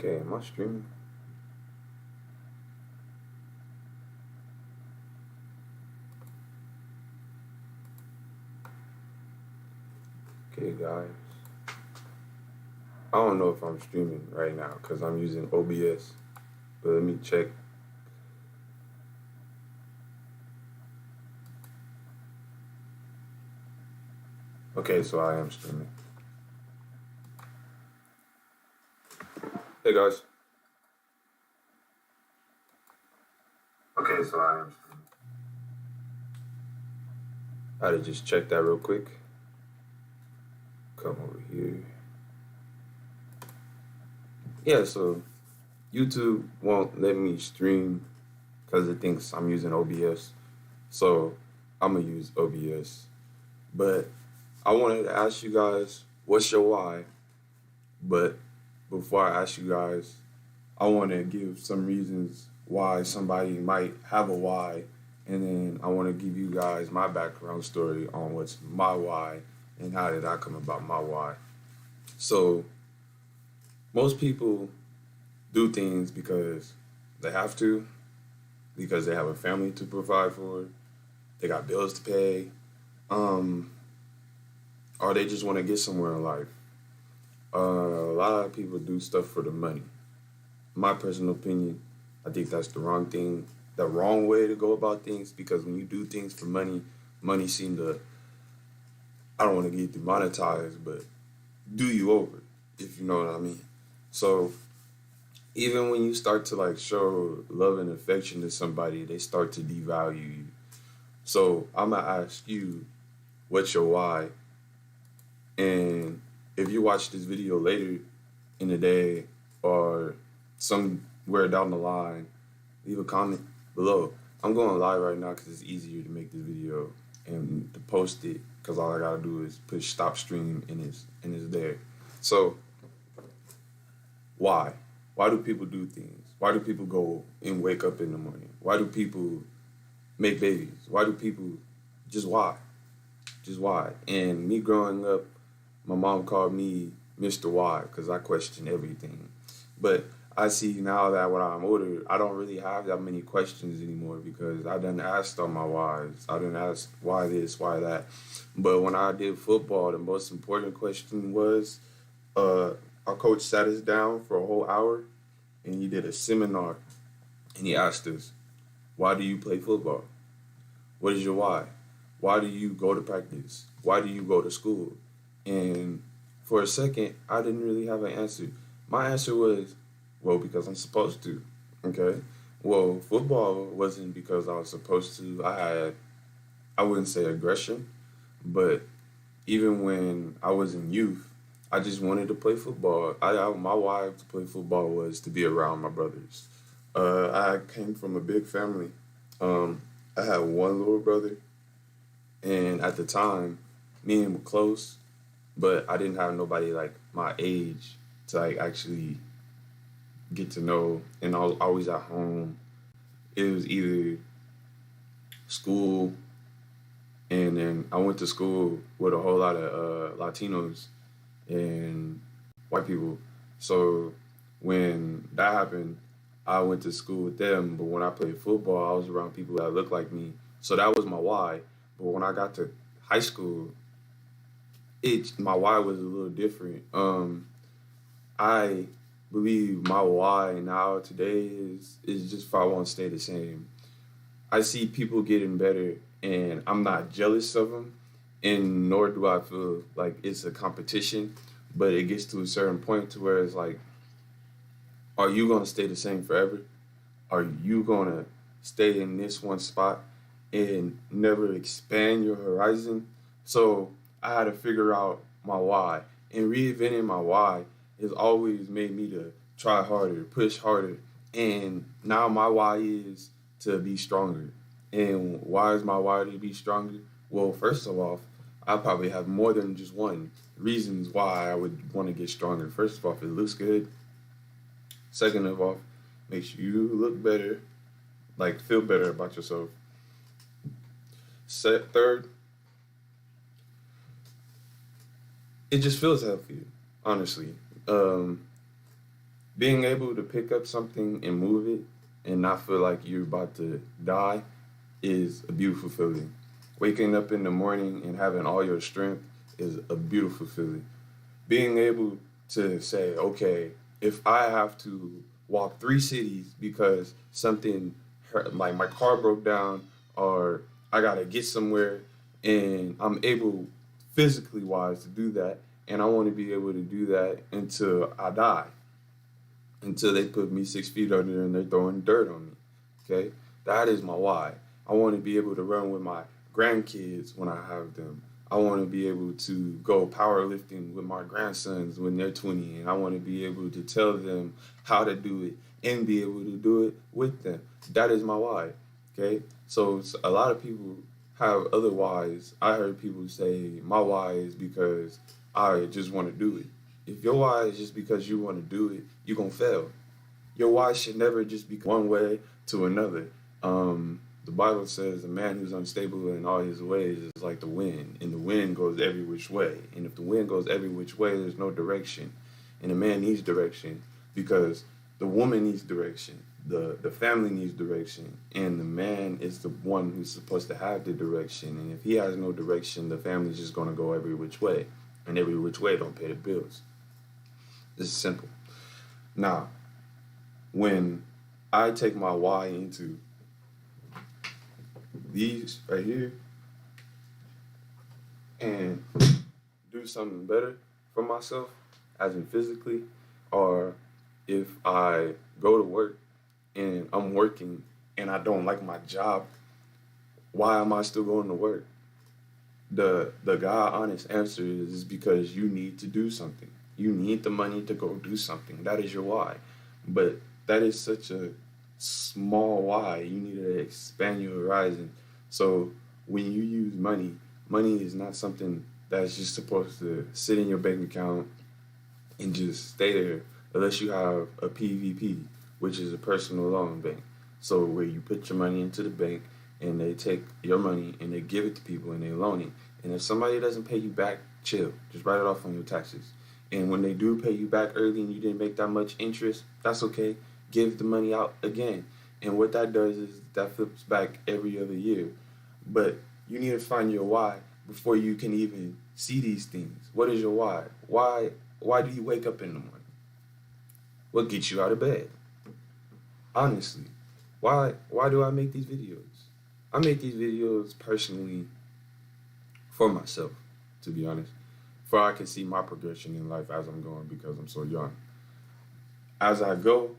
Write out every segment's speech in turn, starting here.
Okay, am I streaming? Okay, guys. I don't know if I'm streaming right now because I'm using OBS. But let me check. Okay, so I am streaming. Hey, guys. Okay, so I am streaming. I had to just check that real quick. Come over here. Yeah, so YouTube won't let me stream because it thinks I'm using OBS. So I'm going to use OBS. But I wanted to ask you guys, what's your why? But before I ask you guys, I want to give some reasons why somebody might have a why, and then I want to give you guys my background story on what's my why and how did I come about my why. So, most people do things because they have to, because they have a family to provide for, they got bills to pay, um, or they just want to get somewhere in life. A lot of people do stuff for the money. My personal opinion, I think that's the wrong thing, the wrong way to go about things because when you do things for money, money seem to, I don't want to get demonetized, but do you over, if you know what I mean. So even when you start to like show love and affection to somebody, they start to devalue you. So I'm gonna ask you, what's your why? And if you watch this video later in the day or somewhere down the line, leave a comment below. I'm going live right now because it's easier to make this video and to post it because all I gotta do is push stop stream and it's there. So why? Why do people do things? Why do people go and wake up in the morning? Why do people make babies? Why do people just why? Just why? And me growing up, my mom called me Mr. Y because I question everything. But I see now that when I'm older, I don't really have that many questions anymore because I done asked all my whys. I done asked why this, why that. But when I did football, the most important question was, our coach sat us down for a whole hour and he did a seminar and he asked us, why do you play football? What is your why? Why do you go to practice? Why do you go to school? And for a second, I didn't really have an answer. My answer was, well, because I'm supposed to. Okay. Well, football wasn't because I was supposed to. I wouldn't say aggression, but even when I was in youth, I just wanted to play football. My why to play football was to be around my brothers. I came from a big family. I had one little brother, and at the time, me and him were close, but I didn't have nobody like my age to like actually get to know. And I was always at home. It was either school, and then I went to school with a whole lot of Latinos and white people. So when that happened, I went to school with them. But when I played football, I was around people that looked like me. So that was my why. But when I got to high school, it my why was a little different. I believe my why now today is just if I want to stay the same. I see people getting better, and I'm not jealous of them, and nor do I feel like it's a competition. But it gets to a certain point to where it's like, are you gonna stay the same forever? Are you gonna stay in this one spot and never expand your horizon? So I had to figure out my why. And reinventing my why has always made me to try harder, push harder. And now my why is to be stronger. And why is my why to be stronger? Well, first of all, I probably have more than just one reasons why I would want to get stronger. First of all, it looks good. Second of all, makes you look better, like feel better about yourself. Third, it just feels healthy, honestly. Being able to pick up something and move it and not feel like you're about to die is a beautiful feeling. Waking up in the morning and having all your strength is a beautiful feeling. Being able to say, okay, if I have to walk 3 cities because something hurt, like my car broke down or I gotta get somewhere, and I'm able physically wise to do that, and I want to be able to do that until I die, until they put me 6 feet under and they're throwing dirt on me. Okay, that is my why. I want to be able to run with my grandkids when I have them. I want to be able to go powerlifting with my grandsons when they're 20, and I want to be able to tell them how to do it and be able to do it with them. That is my why. Okay, so a lot of people have other whys. I heard people say my why is because I just want to do it. If your why is just because you want to do it, you're gonna fail. Your why should never just be one way to another. The Bible says the man who's unstable in all his ways is like the wind, and the wind goes every which way. And if the wind goes every which way, there's no direction. And the man needs direction because the woman needs direction, the family needs direction, and the man is the one who's supposed to have the direction. And if he has no direction, the family's just gonna go every which way, and every which way don't pay the bills. This is simple. Now, when I take my why into these right here and do something better for myself, as in physically, or if I go to work and I'm working and I don't like my job, why am I still going to work? The God honest answer is because you need to do something. You need the money to go do something. That is your why. But that is such a small why. You need to expand your horizon. So when you use money, money is not something that's just supposed to sit in your bank account and just stay there unless you have a PVP, which is a personal loan bank. So where you put your money into the bank and they take your money and they give it to people and they loan it. And if somebody doesn't pay you back, chill. Just write it off on your taxes. And when they do pay you back early and you didn't make that much interest, that's okay. Give the money out again. And what that does is that flips back every other year. But you need to find your why before you can even see these things. What is your why? Why do you wake up in the morning? What gets you out of bed? Honestly, why do I make these videos? I make these videos personally for myself, to be honest. For I can see my progression in life as I'm going because I'm so young. As I go,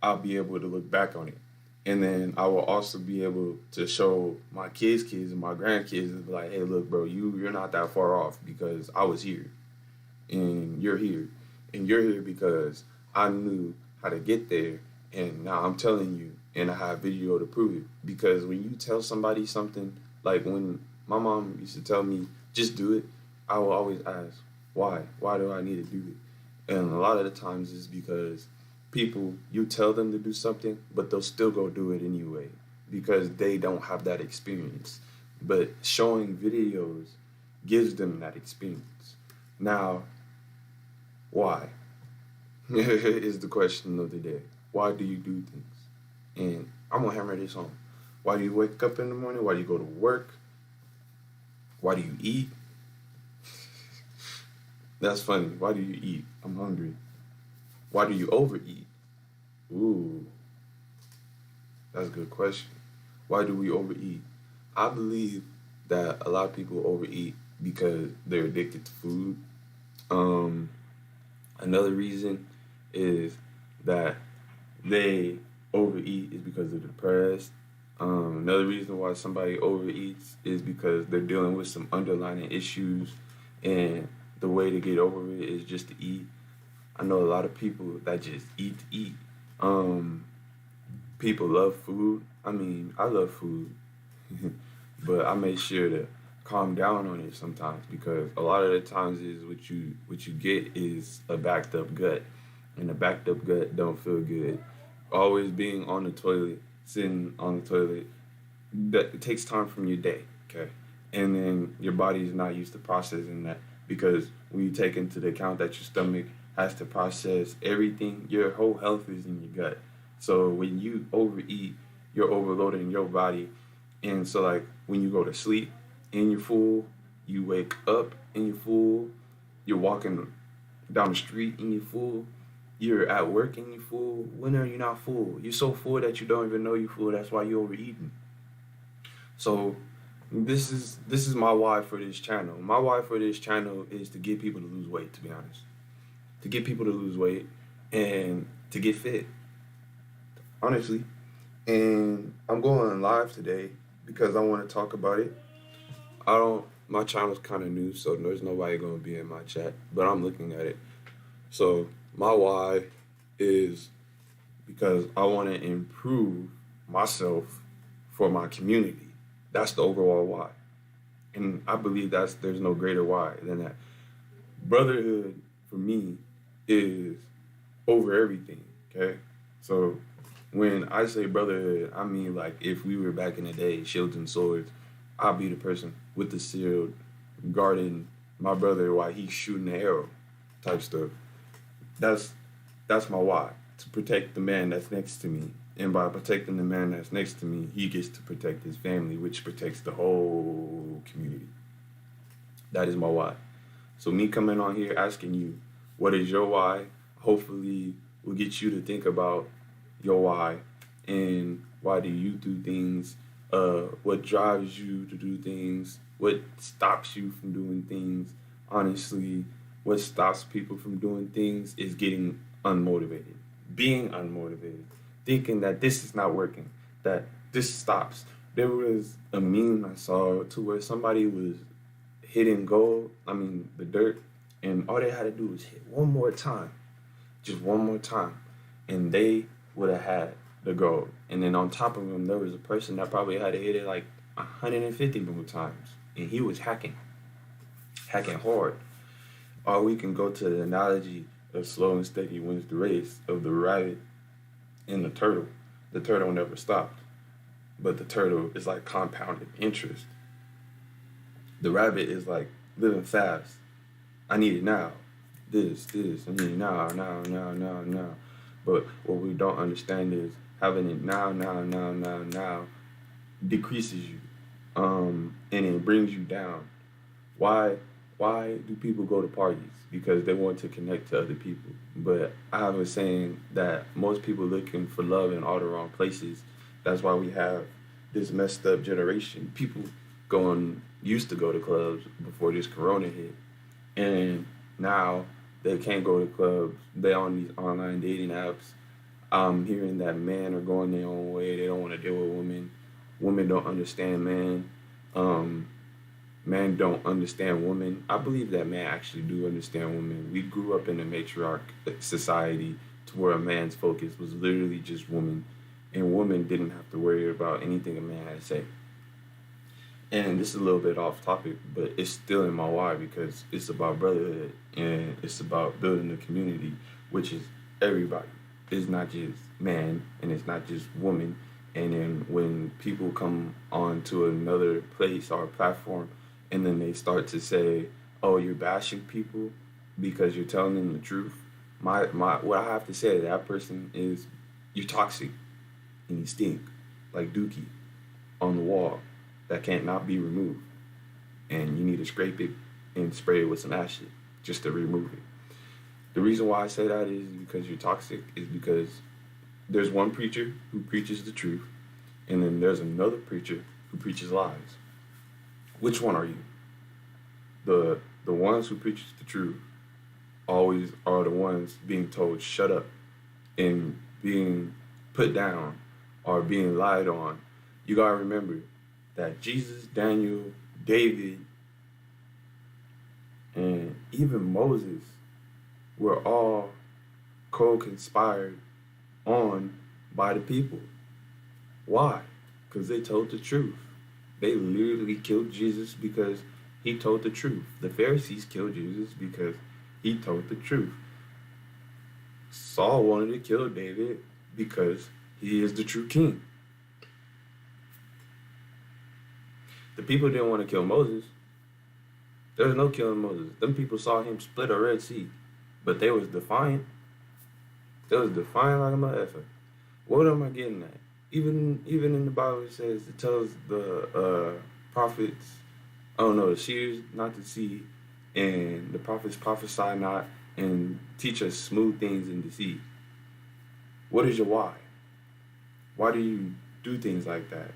I'll be able to look back on it. And then I will also be able to show my kids and my grandkids and be like, hey, look, bro, you're not that far off because I was here and you're here. And you're here because I knew how to get there. And now I'm telling you, and I have video to prove it. Because when you tell somebody something, like when my mom used to tell me, just do it, I will always ask, why? Why do I need to do it? And a lot of the times it's because people, you tell them to do something, but they'll still go do it anyway because they don't have that experience. But showing videos gives them that experience. Now, why? Is the question of the day. Why do you do things? And I'm gonna hammer this home. Why do you wake up in the morning? Why do you go to work? Why do you eat? That's funny. Why do you eat? I'm hungry. Why do you overeat? Ooh, that's a good question. Why do we overeat? I believe that a lot of people overeat because they're addicted to food. Um, Another reason is that they overeat is because they're depressed. Another reason why somebody overeats is because they're dealing with some underlying issues, and the way to get over it is just to eat. I know a lot of people that just eat to eat. Um, People love food. I mean, I love food, but I make sure to calm down on it sometimes because a lot of the times is what you get is a backed up gut, and a backed up gut don't feel good. Always being on the toilet, sitting on the toilet, that it takes time from your day, okay? And then your body is not used to processing that because when you take into the account that your stomach has to process everything. Your whole health is in your gut. So when you overeat, you're overloading your body. And so like when you go to sleep and you're full, you wake up and you're full, you're walking down the street and you're full, you're at work and you're full. When are you not full? You're so full that you don't even know you're full. That's why you're overeating. So this is my why for this channel. My why for this channel is to get people to lose weight, to be honest. To get people to lose weight and to get fit. Honestly. And I'm going live today because I want to talk about it. My channel's kind of new, so there's nobody going to be in my chat, but I'm looking at it. So my why is because I want to improve myself for my community. That's the overall why. And I believe there's no greater why than that. Brotherhood for me is over everything, okay? So when I say brotherhood, I mean like if we were back in the day, shields and swords, I'll be the person with the shield guarding my brother while he's shooting the arrow type stuff. That's that's my why. To protect the man that's next to me. And by protecting the man that's next to me, he gets to protect his family, which protects the whole community. That is my why. So me coming on here asking you, what is your why? Hopefully will get you to think about your why and why do you do things, what drives you to do things, what stops you from doing things. Honestly, what stops people from doing things is getting unmotivated, being unmotivated, thinking that this is not working, that this stops. There was a meme I saw to where somebody was hitting the dirt, and all they had to do was hit one more time, just one more time, and they would have had the gold. And then on top of them, there was a person that probably had to hit it like 150 more times, and he was hacking hard. Or we can go to the analogy of slow and steady wins the race of the rabbit and the turtle. The turtle never stopped, but the turtle is like compounded interest. The rabbit is like living fast. I need it now. This, I need it now. But what we don't understand is having it now decreases you, and it brings you down. Why? Why do people go to parties? Because they want to connect to other people. But I have a saying that most people looking for love in all the wrong places. That's why we have this messed up generation. People used to go to clubs before this corona hit. And now they can't go to clubs. They're on these online dating apps. I'm hearing that men are going their own way. They don't want to deal with women. Women don't understand men. Men don't understand women. I believe that men actually do understand women. We grew up in a matriarch society to where a man's focus was literally just women. And women didn't have to worry about anything a man had to say. And this is a little bit off topic, but it's still in my why because it's about brotherhood and it's about building a community, which is everybody. It's not just man and it's not just woman. And then when people come on to another place or platform and then they start to say, oh, you're bashing people because you're telling them the truth, what I have to say to that person is you're toxic and you stink like dookie on the wall that can't not be removed. And you need to scrape it and spray it with some acid just to remove it. The reason why I say that is because you're toxic is because there's one preacher who preaches the truth and then there's another preacher who preaches lies. Which one are you? The ones who preach the truth always are the ones being told shut up and being put down or being lied on. You gotta remember that Jesus, Daniel, David, and even Moses were all co-conspired on by the people. Why? Because they told the truth. They literally killed Jesus because he told the truth. The Pharisees killed Jesus because he told the truth. Saul wanted to kill David because he is the true king. The people didn't want to kill Moses. There was no killing Moses. Them people saw him split a Red Sea. but they was defiant. They was defiant like a motherfucker. What am I getting at? Even in the Bible it says, it tells the prophets, I don't know, the seers not to see, and the prophets prophesy not, and teach us smooth things and deceit. What is your why? Why do you do things like that?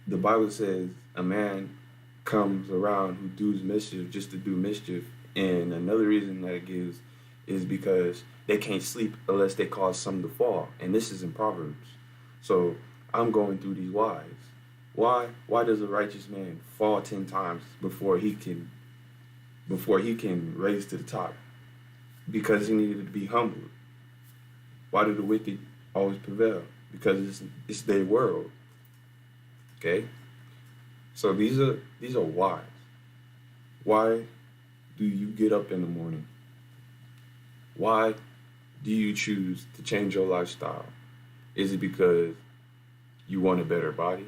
The Bible says a man comes around who does mischief just to do mischief, and another reason that it gives is because they can't sleep unless they cause something to fall, and this is in Proverbs. So I'm going through these whys. Why does a righteous man fall 10 times before he can raise to the top? Because he needed to be humbled. Why do the wicked always prevail? Because it's their world. Okay? So these are whys. Why do you get up in the morning? Why do you choose to change your lifestyle? Is it because you want a better body?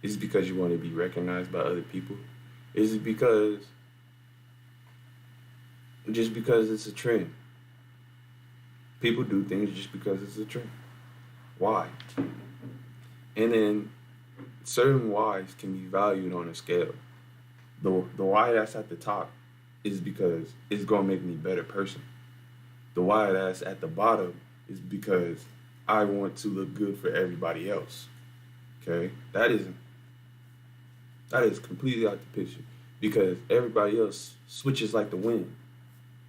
Is it because you want to be recognized by other people? Is it just because it's a trend? People do things just because it's a trend. Why? And then certain whys can be valued on a scale. The why that's at the top is because it's gonna make me a better person. The why that's at the bottom is because I want to look good for everybody else. Okay? That is completely out the picture. Because everybody else switches like the wind.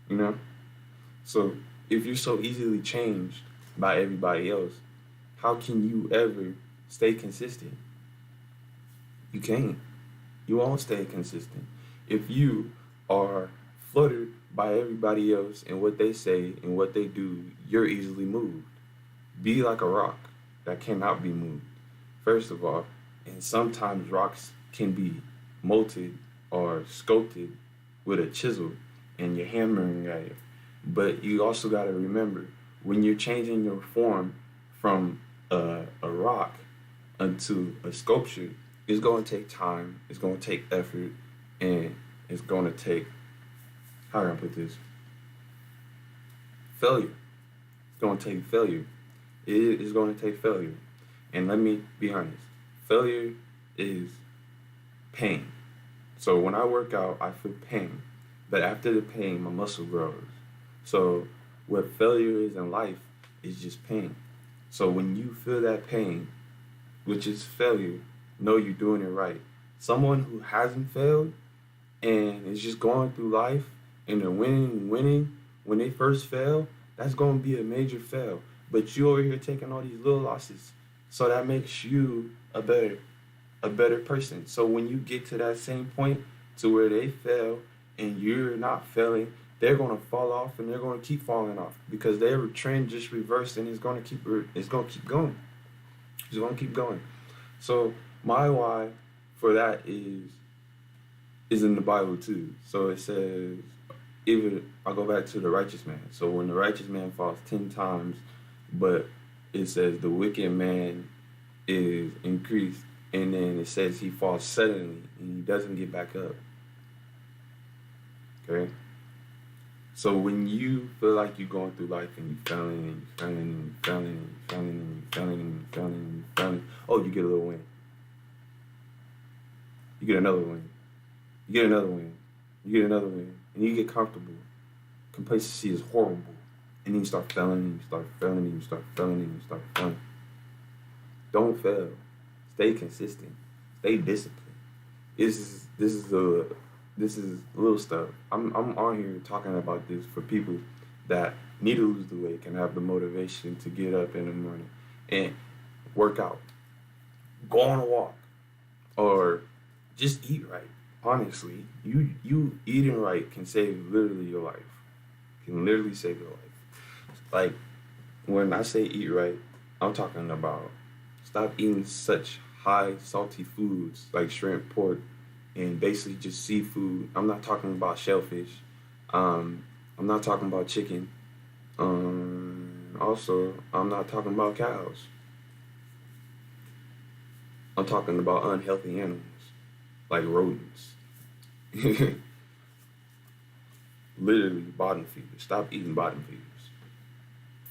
You know? So if you're so easily changed by everybody else, how can you ever stay consistent? You can't. You won't stay consistent. If you are fluttered by everybody else and what they say and what they do, you're easily moved. Be like a rock that cannot be moved, first of all. And sometimes rocks can be molded or sculpted with a chisel and you're hammering at it. But you also got to remember, when you're changing your form from a rock into a sculpture, it's going to take time, it's going to take effort, and it's going to take, how can I put this? Failure. It's going to take failure. It is going to take failure. And let me be honest, failure is pain. So when I work out, I feel pain. But after the pain, my muscle grows. So what failure is in life is just pain. So when you feel that pain, which is failure, know you're doing it right. Someone who hasn't failed and is just going through life and they're winning, when they first fail, that's going to be a major fail. But you over here taking all these little losses. So that makes you a better person. So when you get to that same point to where they fail and you're not failing, they're gonna fall off and they're gonna keep falling off because their trend just reversed and it's gonna keep going. It's gonna keep going. So my why for that is in the Bible too. So it says, even I'll go back to the righteous man. So when the righteous man falls 10 times, but it says the wicked man is increased, and then it says he falls suddenly and he doesn't get back up. Okay? So when you feel like you're going through life and you're failing and you're failing and you're failing and you're failing and you're failing and you're failing and you're failing, oh, you get a little win. You get another win. You get another win. You get another win. And you get comfortable. Complacency is horrible. And then you start failing and you start failing and you start failing and you start failing. Don't fail. Stay consistent. Stay disciplined. This is little stuff. I'm on here talking about this for people that need to lose the weight, can have the motivation to get up in the morning and work out, go on a walk, or just eat right. Honestly, you eating right can save literally your life. Can literally save your life. Like when I say eat right, I'm talking about stop eating such high salty foods like shrimp, pork, and basically just seafood. I'm not talking about shellfish. I'm not talking about chicken. Also, I'm not talking about cows. I'm talking about unhealthy animals, like rodents. Literally bottom feeders. Stop eating bottom feeders.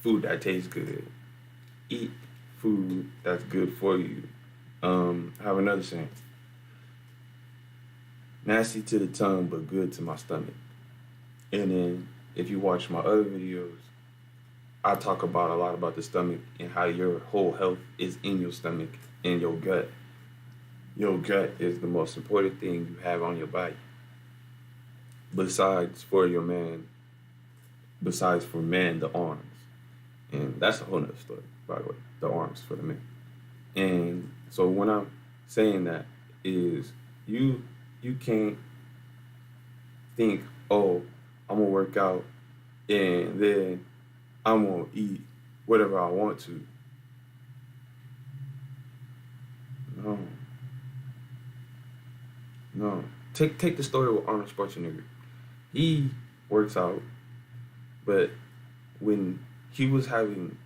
Food that tastes good. Eat food that's good for you. I have another saying: nasty to the tongue, but good to my stomach. And then if you watch my other videos, I talk about a lot about the stomach and how your whole health is in your stomach and your gut. Your gut is the most important thing you have on your body. Besides for your man, besides for man, the arms. And that's a whole nother story, by the way. The arms for the man. And so when I'm saying that is you can't think, oh, I'm gonna work out and then I'm gonna eat whatever I want to. No, no. Take the story with Arnold Schwarzenegger. He works out, but when he was having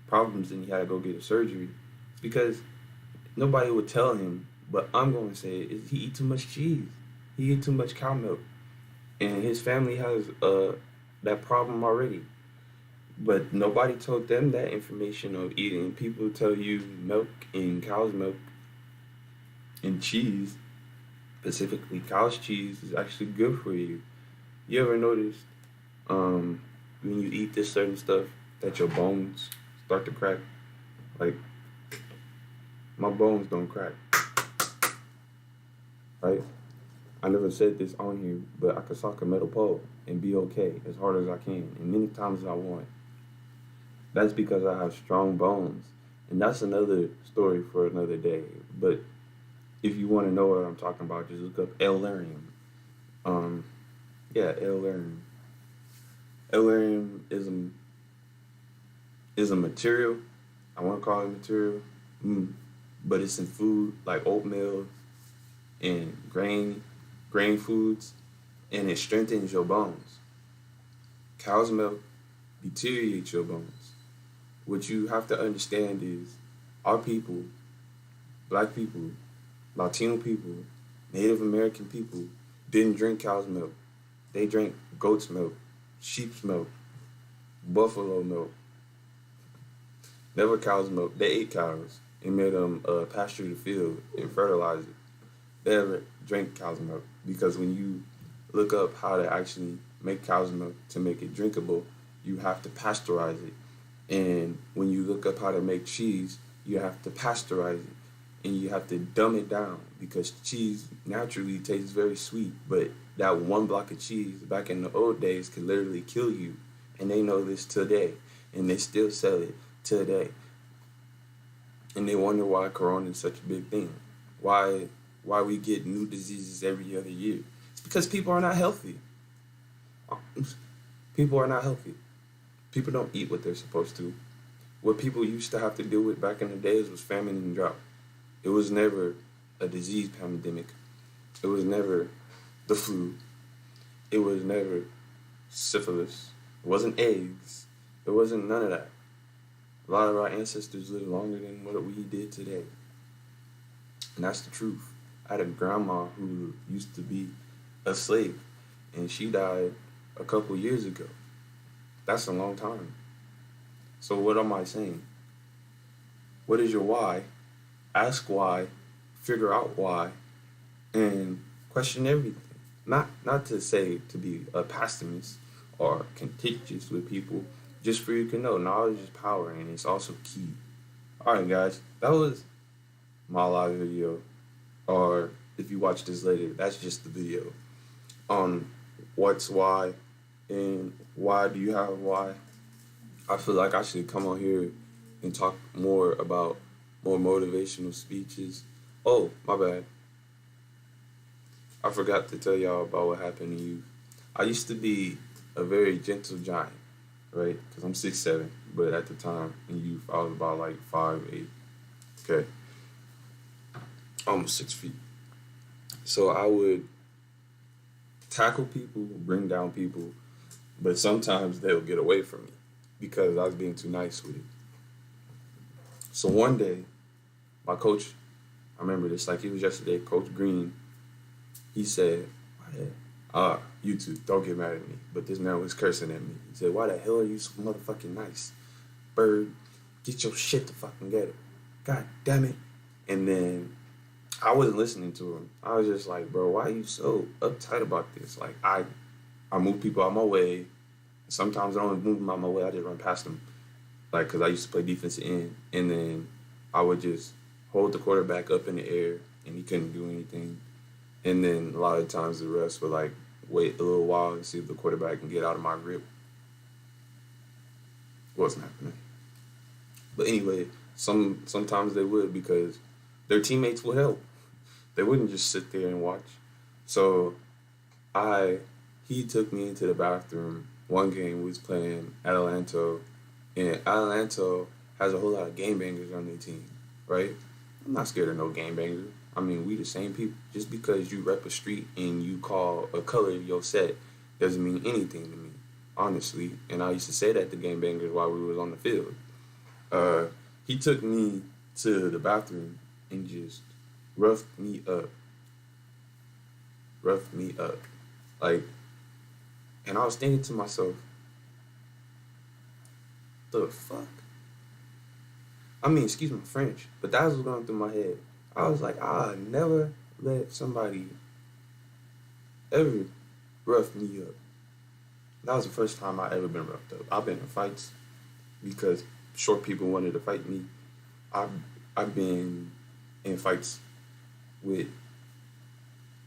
problems and he had to go get a surgery, it's because nobody would tell him. But I'm going to say is he eat too much cheese. He eat too much cow milk, and his family has that problem already. But nobody told them that information of eating. People tell you milk and cow's milk and cheese, specifically cow's cheese, is actually good for you. You ever noticed um, when you eat this certain stuff that your bones start to crack? Like my bones don't crack, right? I never said this on here, but I could sock a metal pole and be okay as hard as I can and many times as I want. That's because I have strong bones. And that's another story for another day. But if you want to know what I'm talking about, just look up L-Larium. Um, yeah, L-Larium. L-Larium is a material. I want to call it material. But it's in food like oatmeal and grain foods, and it strengthens your bones. Cow's milk deteriorates your bones. What you have to understand is our people, black people, Latino people, Native American people didn't drink cow's milk. They drank goat's milk, sheep's milk, buffalo milk, never cow's milk. They ate cows and made them pasture the field and fertilize it. They never drank cow's milk because when you look up how to actually make cow's milk to make it drinkable, you have to pasteurize it. And when you look up how to make cheese, you have to pasteurize it and you have to dumb it down because cheese naturally tastes very sweet. But that one block of cheese back in the old days could literally kill you. And they know this today. And they still sell it today. And they wonder why Corona is such a big thing. Why we get new diseases every other year. It's because people are not healthy. People are not healthy. People don't eat what they're supposed to. What people used to have to deal with back in the days was famine and drought. It was never a disease pandemic. It was never the flu. It was never syphilis. It wasn't AIDS. It wasn't none of that. A lot of our ancestors lived longer than what we did today. And that's the truth. I had a grandma who used to be a slave, and she died a couple years ago. That's a long time. So what am I saying? What is your why? Ask why, figure out why, and question everything. Not to say to be a pessimist or contentious with people, just for you to know knowledge is power and it's also key. Alright guys, that was my live video. Or if you watch this later, that's just the video on what's why and why do you have why. I feel like I should come on here and talk more about more motivational speeches. Oh, my bad. I forgot to tell y'all about what happened to you. I used to be a very gentle giant, right? Because I'm 6'7", but at the time in youth, I was about like 5'8". Okay. Almost 6 feet. So I would tackle people, bring down people, but sometimes they'll get away from me because I was being too nice with it. So one day, my coach, I remember this like it was yesterday, Coach Green, he said, YouTube, don't get mad at me. But this man was cursing at me. He said, "Why the hell are you so motherfucking nice? Bird, get your shit to fucking get it. God damn it." And then I wasn't listening to him. I was just like, "Bro, why are you so uptight about this?" Like, I move people out my way. Sometimes I don't move them out my way. I just run past them. Like, because I used to play defensive end. And then I would just hold the quarterback up in the air and he couldn't do anything. And then a lot of times the refs would like wait a little while and see if the quarterback can get out of my grip. Wasn't happening. But anyway, sometimes they would because their teammates would help. They wouldn't just sit there and watch. So I he took me into the bathroom. One game we was playing Adelanto, and Adelanto has a whole lot of game bangers on their team, right? I'm not scared of no game banger. I mean, we the same people. Just because you rep a street and you call a color your set doesn't mean anything to me, honestly. And I used to say that to game bangers while we was on the field. Uh, he took me to the bathroom and just roughed me up, roughed me up, like. And I was thinking to myself, the fuck? I mean, excuse my French, but that was going through my head. I was like, I never let somebody ever rough me up. That was the first time I ever been roughed up. I've been in fights because short people wanted to fight me. I've I've been in fights with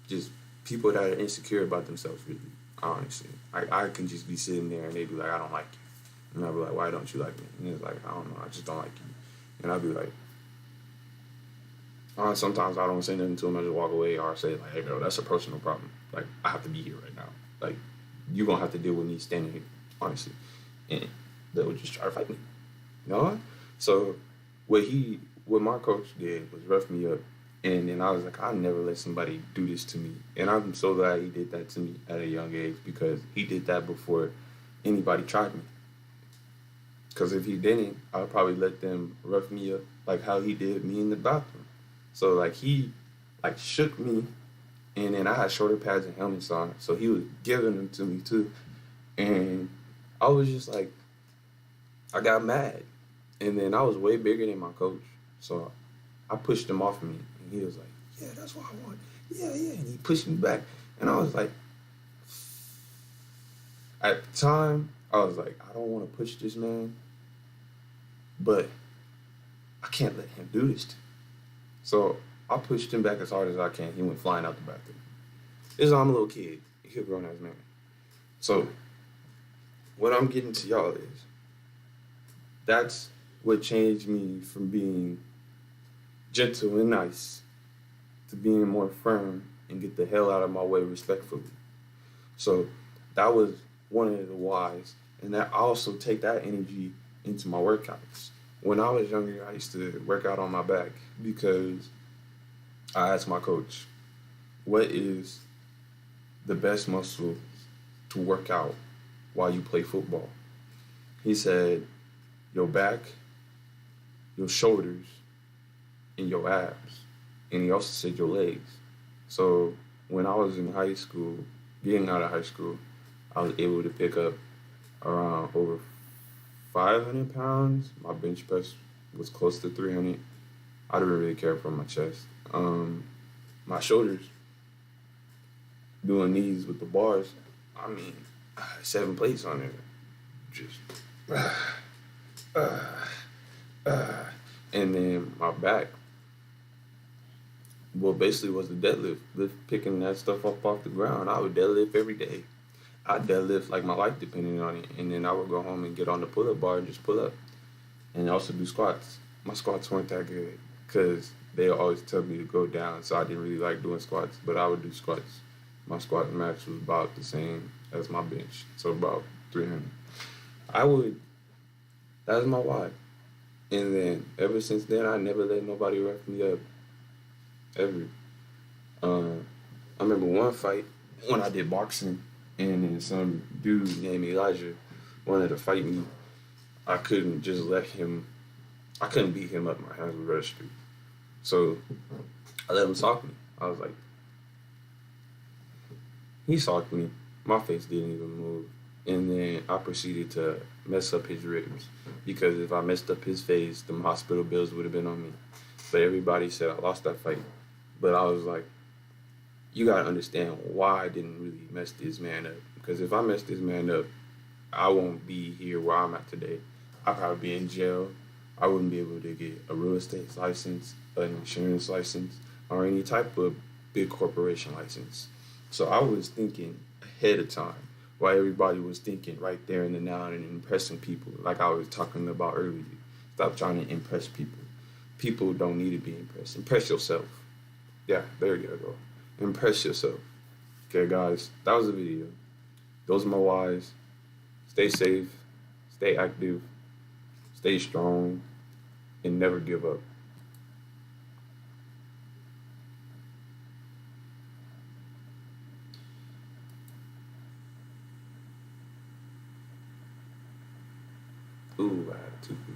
just people that are insecure about themselves, really, honestly. I can just be sitting there and they be like, I don't like you. And I'll be like, why don't you like me? And it's like, I don't know, I just don't like you. And I'll be like, sometimes I don't say nothing to them, I just walk away or I say, like, hey, bro, that's a personal problem. Like, I have to be here right now. Like, you're going to have to deal with me standing here, honestly. And they would just try to fight me. You know? So, what my coach did was rough me up. And then I was like, I'll never let somebody do this to me. And I'm so glad he did that to me at a young age because he did that before anybody tried me. Because if he didn't, I would probably let them rough me up like how he did me in the bathroom. So, like, he, like, shook me, and then I had shoulder pads and helmets on, so he was giving them to me, too. And I was just like, I got mad. And then I was way bigger than my coach, so I pushed him off me, and he was like, yeah, that's what I want. Yeah, yeah. And he pushed me back, and I was like, at the time, I was like, I don't want to push this man, but I can't let him do this to me. So I pushed him back as hard as I can. He went flying out the bathroom. This is I'm a little kid. He's a grown ass man. So what I'm getting to y'all is that's what changed me from being gentle and nice to being more firm and get the hell out of my way respectfully. So that was one of the whys. And that I also take that energy into my workouts. When I was younger, I used to work out on my back because I asked my coach, what is the best muscle to work out while you play football? He said, your back, your shoulders, and your abs. And he also said your legs. So when I was in high school, getting out of high school, I was able to pick up around over 500 pounds. My bench press was close to 300. I didn't really care for my chest. My shoulders, doing these with the bars, I mean, 7 plates on there. Just, and then my back, well, basically was the deadlift. Picking that stuff up off the ground. I would deadlift every day. I deadlift like my life depended on it. And then I would go home and get on the pull-up bar and just pull up. And also do squats. My squats weren't that good because they always tell me to go down, so I didn't really like doing squats, but I would do squats. My squat max was about the same as my bench, so about 300. That was my why. And then ever since then, I never let nobody rough me up, ever. I remember one fight when I did boxing, and then some dude named Elijah wanted to fight me. I couldn't beat him up. My hands were registered. So I let him talk me. I was like, He socked me. My face didn't even move. And then I proceeded to mess up his ribs because if I messed up his face, the hospital bills would have been on me. But everybody said I lost that fight. But I was like, you gotta understand why I didn't really mess this man up. Because if I mess this man up, I won't be here where I'm at today. I'd probably be in jail. I wouldn't be able to get a real estate license, an insurance license, or any type of big corporation license. So I was thinking ahead of time while everybody was thinking right there in the now and impressing people, like I was talking about earlier. Stop trying to impress people. People don't need to be impressed. Impress yourself. Yeah, there you go. Impress yourself. Okay, guys, that was the video. Those are my whys. Stay safe, stay active, stay strong, and never give up. Ooh, I had a toothpick.